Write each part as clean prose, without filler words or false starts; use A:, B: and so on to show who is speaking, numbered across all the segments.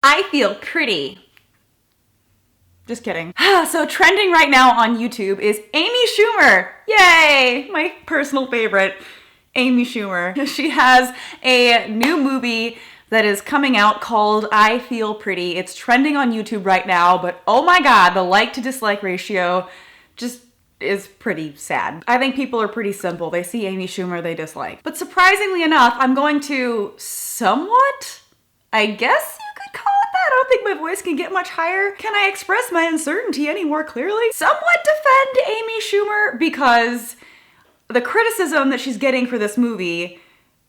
A: I feel pretty. Just kidding. So trending right now on YouTube is Amy Schumer. Yay! My personal favorite, Amy Schumer. She has a new movie that is coming out called I Feel Pretty. It's trending on YouTube right now, but oh my god, the like to dislike ratio just is pretty sad. I think people are pretty simple. They see Amy Schumer, they dislike. But surprisingly enough, I'm going to somewhat, I guess you could call it that. I don't think my voice can get much higher. Can I express my uncertainty any more clearly? Somewhat defend Amy Schumer because the criticism that she's getting for this movie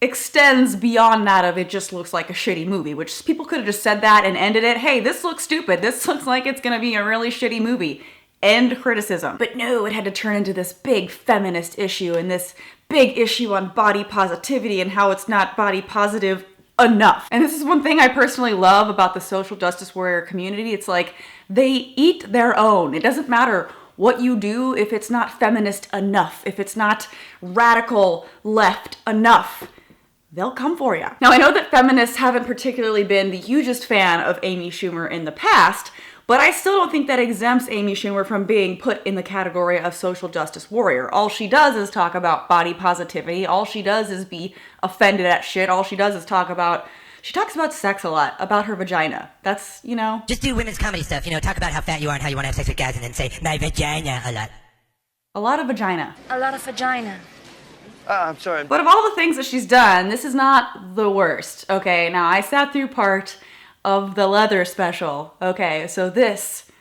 A: extends beyond that of it just looks like a shitty movie, which people could have just said that and ended it. Hey, this looks stupid. This looks like it's gonna be a really shitty movie. End criticism. But no, it had to turn into this big feminist issue and this big issue on body positivity and how it's not body positive enough. And this is one thing I personally love about the social justice warrior community. It's like they eat their own. It doesn't matter what you do if it's not feminist enough, if it's not radical left enough. They'll come for you. Now, I know that feminists haven't particularly been the hugest fan of Amy Schumer in the past, but I still don't think that exempts Amy Schumer from being put in the category of social justice warrior. All she does is talk about body positivity. All she does is be offended at shit. All she does is she talks about sex a lot, about her vagina. That's, you know.
B: Just do women's comedy stuff, talk about how fat you are and how you want to have sex with guys and then say, my vagina a lot.
A: A lot of vagina.
C: A lot of vagina.
D: I'm sorry.
A: But of all the things that she's done, this is not the worst, okay? Now, I sat through part of the leather special, okay? So this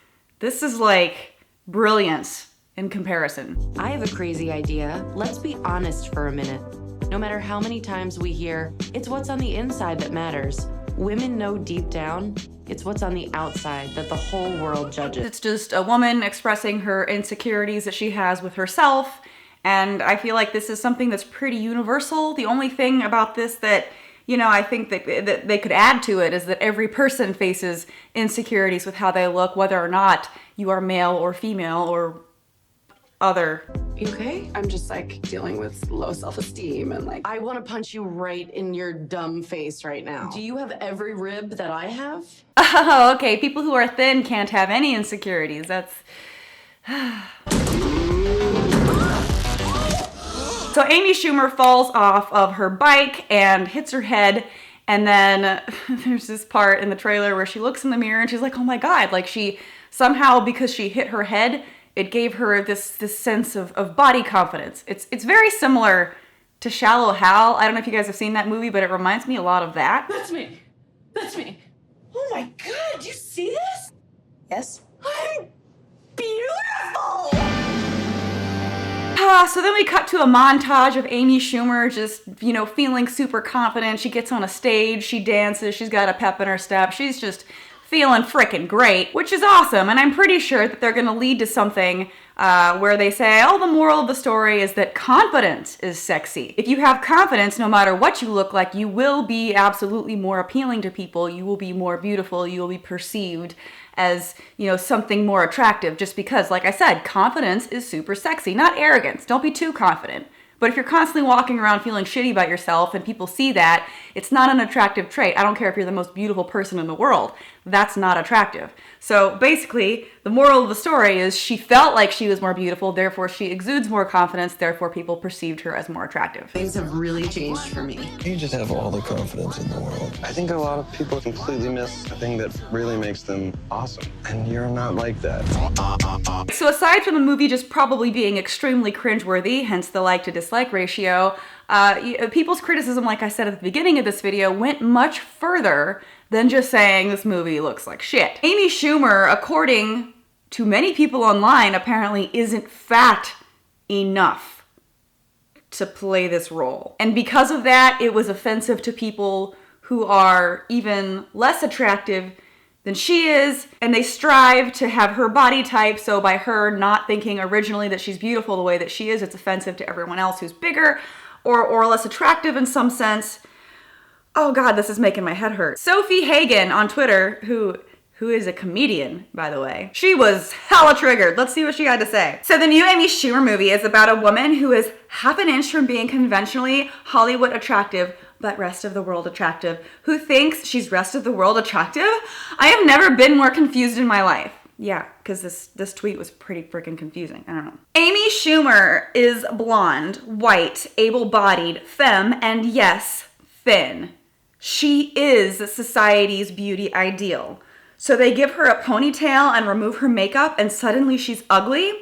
A: is like brilliance in comparison.
E: I have a crazy idea. Let's be honest for a minute. No matter how many times we hear, it's what's on the inside that matters. Women know deep down, it's what's on the outside that the whole world judges.
A: It's just a woman expressing her insecurities that she has with herself. And I feel like this is something that's pretty universal. The only thing about this that, I think that they could add to it is that every person faces insecurities with how they look, whether or not you are male or female or other.
F: You okay? I'm just dealing with low self-esteem and
E: I want to punch you right in your dumb face right now. Do you have every rib that I have?
A: Oh, okay. People who are thin can't have any insecurities. That's... So Amy Schumer falls off of her bike and hits her head, and then there's this part in the trailer where she looks in the mirror and she's like, oh my god, she somehow, because she hit her head, it gave her this sense of body confidence. It's very similar to Shallow Hal. I don't know if you guys have seen that movie, but it reminds me a lot of that.
F: That's me. That's me. Oh my god, do you see this?
C: Yes?
F: I'm beautiful!
A: So then we cut to a montage of Amy Schumer just, feeling super confident. She gets on a stage, she dances, she's got a pep in her step. She's just feeling frickin' great, which is awesome. And I'm pretty sure that they're gonna lead to something where they say, oh, the moral of the story is that confidence is sexy. If you have confidence, no matter what you look like, you will be absolutely more appealing to people. You will be more beautiful. You will be perceived as, something more attractive just because, like I said, confidence is super sexy, not arrogance. Don't be too confident. But if you're constantly walking around feeling shitty about yourself and people see that, it's not an attractive trait. I don't care if you're the most beautiful person in the world. That's not attractive. So basically, the moral of the story is she felt like she was more beautiful, therefore she exudes more confidence, therefore people perceived her as more attractive.
F: Things have really changed for me.
D: You just have all the confidence in the world. I think a lot of people completely miss the thing that really makes them awesome. And you're not like that.
A: So aside from the movie just probably being extremely cringeworthy, hence the like to dislike ratio, people's criticism, like I said at the beginning of this video, went much further than just saying this movie looks like shit. Amy Schumer, according to many people online, apparently isn't fat enough to play this role. And because of that, it was offensive to people who are even less attractive than she is, and they strive to have her body type, so by her not thinking originally that she's beautiful the way that she is, it's offensive to everyone else who's bigger or less attractive in some sense. Oh god, this is making my head hurt. Sofie Hagen on Twitter, who is a comedian, by the way, she was hella triggered. Let's see what she had to say. So the new Amy Schumer movie is about a woman who is half an inch from being conventionally Hollywood attractive, but rest of the world attractive. Who thinks she's rest of the world attractive? I have never been more confused in my life. Yeah, because this tweet was pretty freaking confusing. I don't know. Amy Schumer is blonde, white, able-bodied, femme, and yes, thin. She is society's beauty ideal. So they give her a ponytail and remove her makeup and suddenly she's ugly?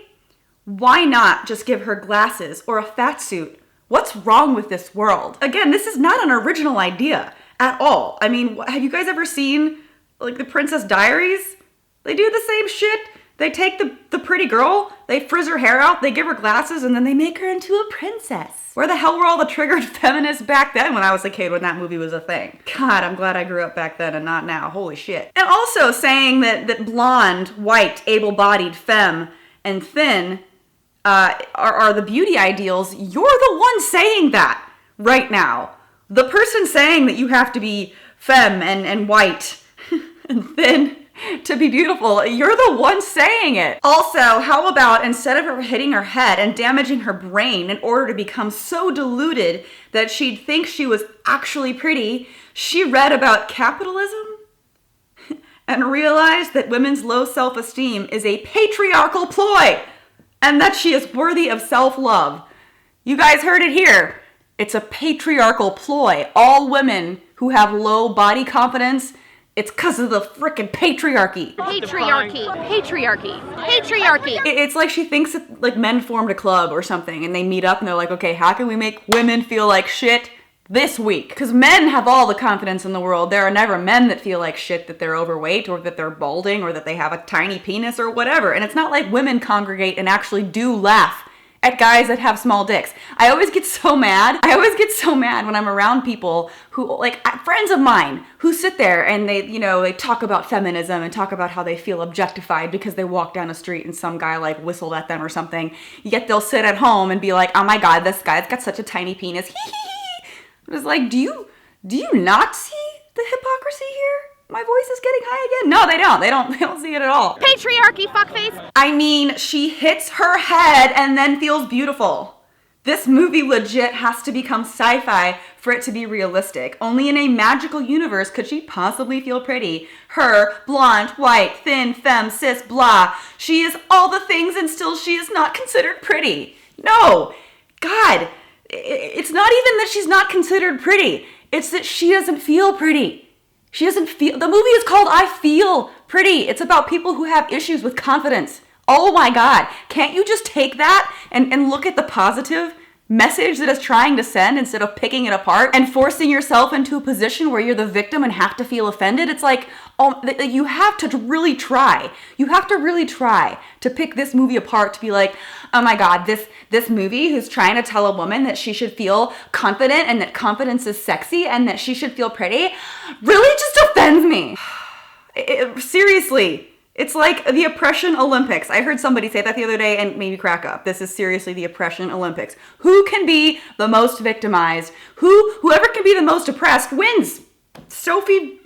A: Why not just give her glasses or a fat suit? What's wrong with this world? Again, this is not an original idea at all. I mean, have you guys ever seen like the Princess Diaries? They do the same shit. They take the pretty girl, they frizz her hair out, they give her glasses, and then they make her into a princess. Where the hell were all the triggered feminists back then when I was a kid, when that movie was a thing? God, I'm glad I grew up back then and not now. Holy shit. And also saying that blonde, white, able-bodied, femme, and thin are the beauty ideals. You're the one saying that right now. The person saying that you have to be femme and white and thin to be beautiful, you're the one saying it. Also, how about instead of her hitting her head and damaging her brain in order to become so deluded that she'd think she was actually pretty, she read about capitalism and realized that women's low self-esteem is a patriarchal ploy and that she is worthy of self-love. You guys heard it here. It's a patriarchal ploy. All women who have low body confidence, it's because of the frickin' patriarchy.
G: Patriarchy. Patriarchy. Patriarchy.
A: It's like she thinks that, like, men formed a club or something and they meet up and they're like, okay, how can we make women feel like shit this week? Because men have all the confidence in the world. There are never men that feel like shit that they're overweight or that they're balding or that they have a tiny penis or whatever. And it's not like women congregate and actually do laugh at guys that have small dicks. I always get so mad. When I'm around people who, like, friends of mine who sit there and they talk about feminism and talk about how they feel objectified because they walk down the street and some guy like whistled at them or something. Yet they'll sit at home and be like, oh my God, this guy's got such a tiny penis. It's like, do you not see the hypocrisy here? My voice is getting high again. No, they don't. They don't see it at all.
G: Patriarchy, fuckface.
A: I mean, she hits her head and then feels beautiful. This movie legit has to become sci-fi for it to be realistic. Only in a magical universe could she possibly feel pretty. Her, blonde, white, thin, femme, cis, blah. She is all the things and still she is not considered pretty. No. God. It's not even that she's not considered pretty. It's that she doesn't feel pretty. She doesn't feel... The movie is called I Feel Pretty. It's about people who have issues with confidence. Oh my God. Can't you just take that and look at the positive message that it's trying to send instead of picking it apart and forcing yourself into a position where you're the victim and have to feel offended? It's like, you have to really try. You have to really try to pick this movie apart to be like, oh my God, this movie who's trying to tell a woman that she should feel confident and that confidence is sexy and that she should feel pretty really just offends me. Seriously. It's like the oppression Olympics. I heard somebody say that the other day and made me crack up. This is seriously the oppression Olympics. Who can be the most victimized? Whoever can be the most oppressed wins. Sophie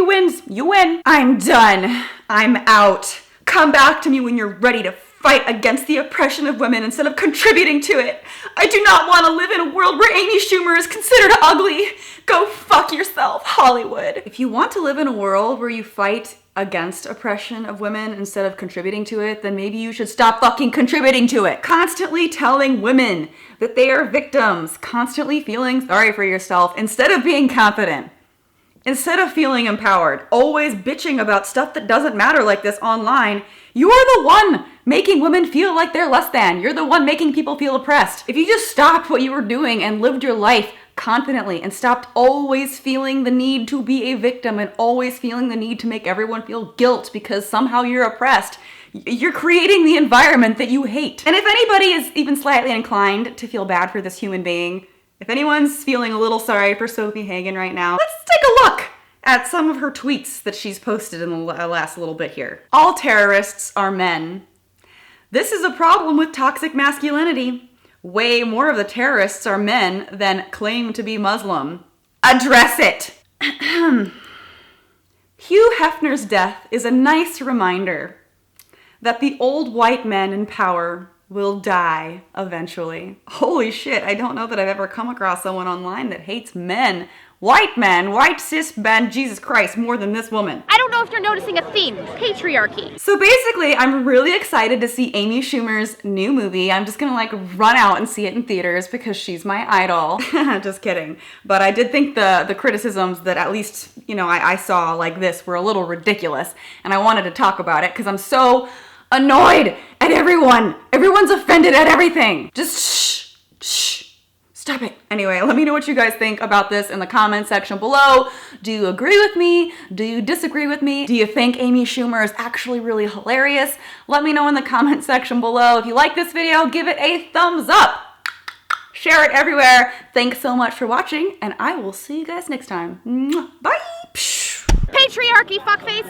A: wins. You win. I'm done. I'm out. Come back to me when you're ready to fight against the oppression of women instead of contributing to it. I do not want to live in a world where Amy Schumer is considered ugly. Go fuck yourself, Hollywood. If you want to live in a world where you fight against oppression of women instead of contributing to it, then maybe you should stop fucking contributing to it. Constantly telling women that they are victims, constantly feeling sorry for yourself instead of being confident, instead of feeling empowered, always bitching about stuff that doesn't matter like this online. You're the one making women feel like they're less than. You're the one making people feel oppressed. If you just stopped what you were doing and lived your life confidently and stopped always feeling the need to be a victim and always feeling the need to make everyone feel guilt because somehow you're oppressed, you're creating the environment that you hate. And if anybody is even slightly inclined to feel bad for this human being, if anyone's feeling a little sorry for Sofie Hagen right now, let's take a look at some of her tweets that she's posted in the last little bit here. All terrorists are men. This is a problem with toxic masculinity. Way more of the terrorists are men than claim to be Muslim. Address it. Hugh Hefner's death is a nice reminder that the old white men in power will die eventually. Holy shit, I don't know that I've ever come across someone online that hates men. White cis men, Jesus Christ, more than this woman.
G: I don't know if you're noticing a theme. Patriarchy.
A: So basically, I'm really excited to see Amy Schumer's new movie. I'm just gonna like run out and see it in theaters because she's my idol. Just kidding. But I did think the criticisms that at least, you know, I saw like this were a little ridiculous. And I wanted to talk about it because I'm so annoyed at everyone. Everyone's offended at everything. Just shh. Stop it. Anyway, let me know what you guys think about this in the comment section below. Do you agree with me? Do you disagree with me? Do you think Amy Schumer is actually really hilarious? Let me know in the comment section below. If you like this video, give it a thumbs up. Share it everywhere. Thanks so much for watching, and I will see you guys next time. Bye.
G: Patriarchy, fuckface.